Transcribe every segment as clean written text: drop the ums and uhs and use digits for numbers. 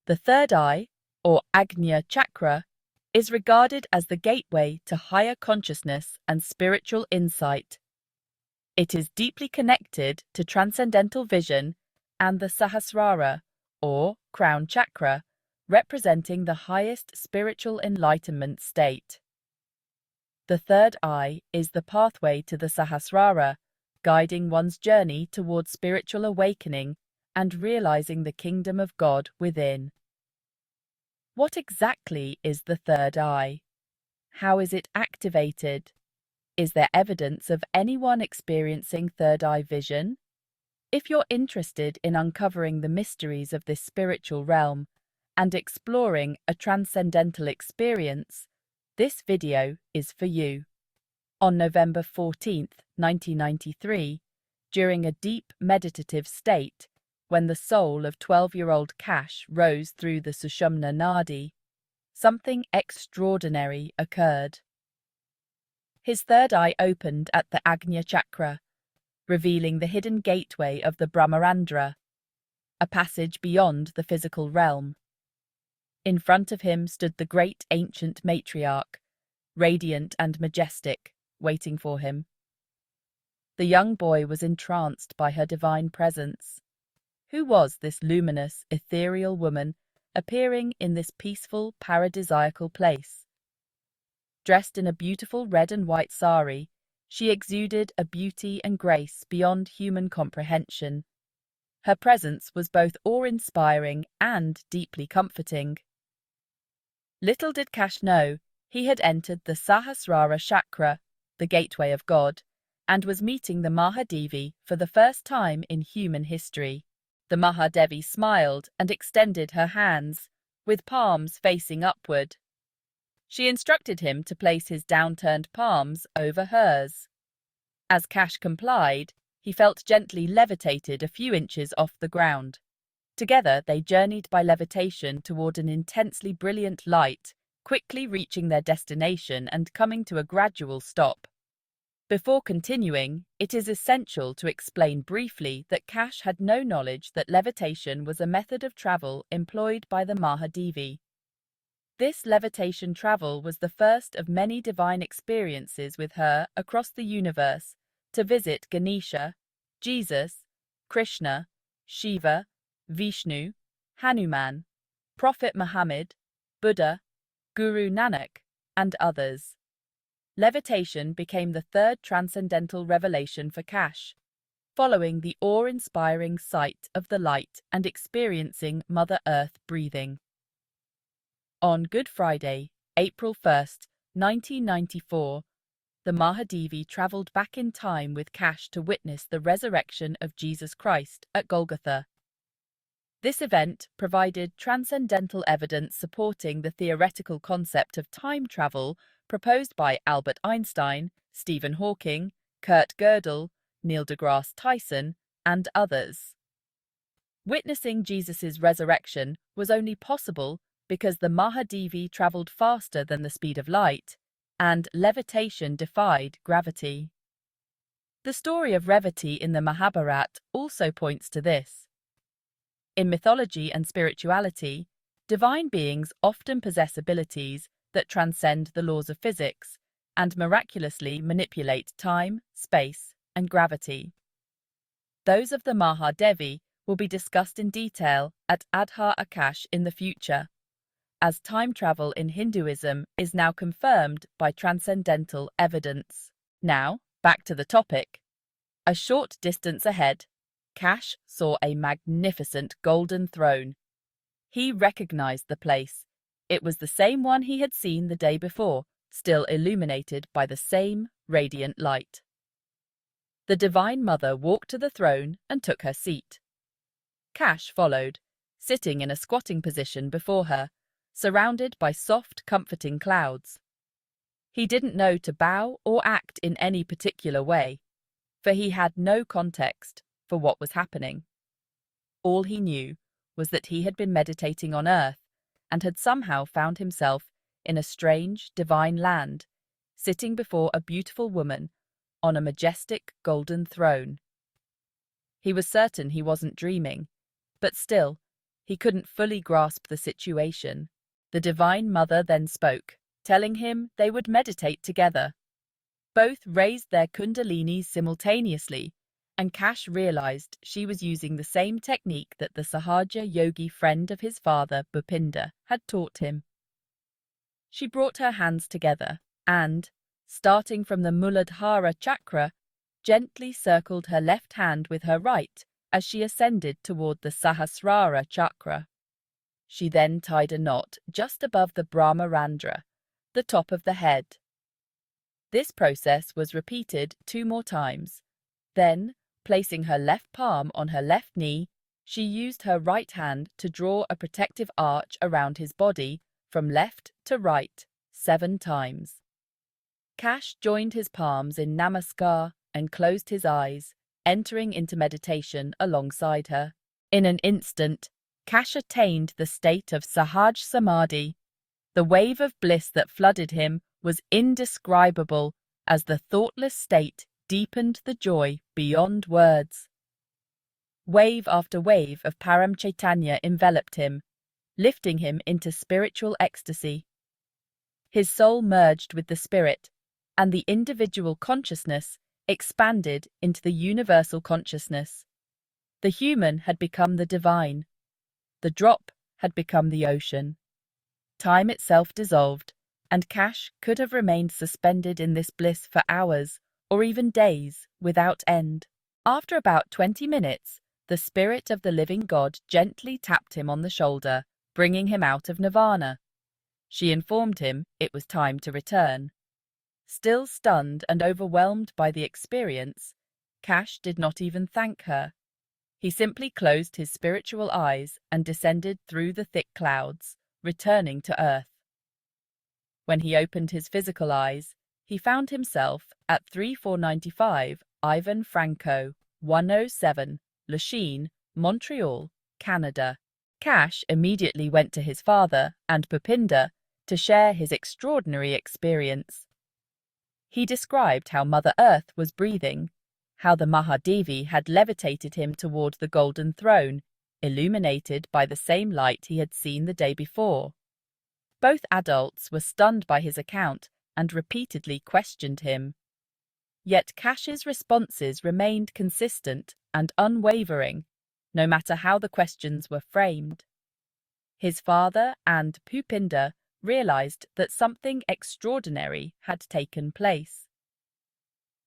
The third eye, or Agnya chakra, is regarded as the gateway to higher consciousness and spiritual insight. It is deeply connected to transcendental vision and the Sahasrara, or crown chakra, representing the highest spiritual enlightenment state. The third eye is the pathway to the Sahasrara, guiding one's journey towards spiritual awakening and realizing the kingdom of God within. What exactly is the third eye? How is it activated? Is there evidence of anyone experiencing third eye vision? If you're interested in uncovering the mysteries of this spiritual realm and exploring a transcendental experience, this video is for you. On November 14, 1993, during a deep meditative state, when the soul of 12-year-old Kash rose through the Sushumna Nadi, something extraordinary occurred. His third eye opened at the Agnya chakra, revealing the hidden gateway of the Brahmarandra, a passage beyond the physical realm. In front of him stood the great ancient matriarch, radiant and majestic, waiting for him. The young boy was entranced by her divine presence. Who was this luminous, ethereal woman appearing in this peaceful, paradisiacal place? Dressed in a beautiful red and white sari, she exuded a beauty and grace beyond human comprehension. Her presence was both awe-inspiring and deeply comforting. Little did Kash know, he had entered the Sahasrara Chakra, the gateway of God, and was meeting the Mahadevi for the first time in human history. The Mahadevi smiled and extended her hands, with palms facing upward. She instructed him to place his downturned palms over hers. As Kash complied, he felt gently levitated a few inches off the ground. Together they journeyed by levitation toward an intensely brilliant light, quickly reaching their destination and coming to a gradual stop. Before continuing, it is essential to explain briefly that Kash had no knowledge that levitation was a method of travel employed by the Mahadevi. This levitation travel was the first of many divine experiences with her across the universe to visit Ganesha, Jesus, Krishna, Shiva, Vishnu, Hanuman, Prophet Muhammad, Buddha, Guru Nanak, and others. Levitation became the third transcendental revelation for Kash, following the awe-inspiring sight of the light and experiencing Mother Earth breathing. On Good Friday, April 1st, 1994, the Mahadevi travelled back in time with Kash to witness the resurrection of Jesus Christ at Golgotha. This event provided transcendental evidence supporting the theoretical concept of time travel proposed by Albert Einstein, Stephen Hawking, Kurt Gödel, Neil deGrasse Tyson, and others. Witnessing Jesus' resurrection was only possible because the Mahadevi travelled faster than the speed of light, and levitation defied gravity. The story of Revati in the Mahabharata also points to this. In mythology and spirituality, divine beings often possess abilities that transcend the laws of physics and miraculously manipulate time, space, and gravity. Those of the Mahadevi will be discussed in detail at Adhar Akash in the future, as time travel in Hinduism is now confirmed by transcendental evidence. Now, back to the topic. A short distance ahead, Kash saw a magnificent golden throne. He recognized the place. It was the same one he had seen the day before, still illuminated by the same radiant light. The Divine Mother walked to the throne and took her seat. Kash followed, sitting in a squatting position before her, surrounded by soft, comforting clouds. He didn't know to bow or act in any particular way, for he had no context for what was happening. All he knew was that he had been meditating on earth and had somehow found himself in a strange, divine land, sitting before a beautiful woman on a majestic golden throne. He was certain he wasn't dreaming, but still, he couldn't fully grasp the situation. The Divine Mother then spoke, telling him they would meditate together. Both raised their Kundalinis simultaneously, and Kash realized she was using the same technique that the Sahaja yogi friend of his father, Bhupinder, had taught him. She brought her hands together and, starting from the Muladhara Chakra, gently circled her left hand with her right as she ascended toward the Sahasrara Chakra. She then tied a knot just above the Brahmarandra, the top of the head. This process was repeated 2 more times. Then, placing her left palm on her left knee, she used her right hand to draw a protective arch around his body from left to right 7 times. Kash joined his palms in Namaskar and closed his eyes, entering into meditation alongside her. In an instant, Kash attained the state of Sahaj Samadhi. The wave of bliss that flooded him was indescribable as the thoughtless state deepened the joy beyond words. Wave after wave of Param Chaitanya enveloped him, lifting him into spiritual ecstasy. His soul merged with the spirit, and the individual consciousness expanded into the universal consciousness. The human had become the divine. The drop had become the ocean. Time itself dissolved, and Kash could have remained suspended in this bliss for hours or even days without end. After about 20 minutes, the spirit of the living God gently tapped him on the shoulder, bringing him out of nirvana. She informed him it was time to return. Still stunned and overwhelmed by the experience, Kash did not even thank her. He simply closed his spiritual eyes and descended through the thick clouds, returning to earth. When he opened his physical eyes, he found himself at 3495 Ivan Franco, 107, Lachine, Montreal, Canada. Kash immediately went to his father and Bhupinder to share his extraordinary experience. He described how Mother Earth was breathing, how the Mahadevi had levitated him toward the golden throne, illuminated by the same light he had seen the day before. Both adults were stunned by his account and repeatedly questioned him. Yet Kash's responses remained consistent and unwavering, no matter how the questions were framed. His father and Bhupinder realized that something extraordinary had taken place.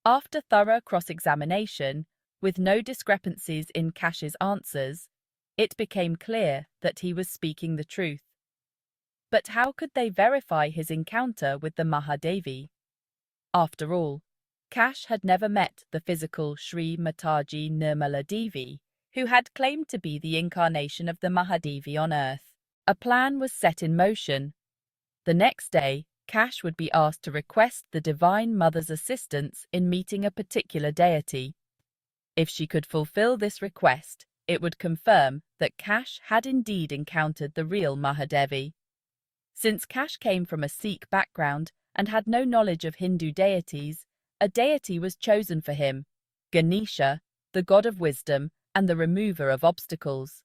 After thorough cross-examination, with no discrepancies in Kash's answers, it became clear that he was speaking the truth. But how could they verify his encounter with the Mahadevi? After all, Kash had never met the physical Sri Mataji Nirmala Devi, who had claimed to be the incarnation of the Mahadevi on earth. A plan was set in motion. The next day, Kash would be asked to request the Divine Mother's assistance in meeting a particular deity. If she could fulfill this request, it would confirm that Kash had indeed encountered the real Mahadevi. Since Kash came from a Sikh background and had no knowledge of Hindu deities, a deity was chosen for him, Ganesha, the god of wisdom and the remover of obstacles.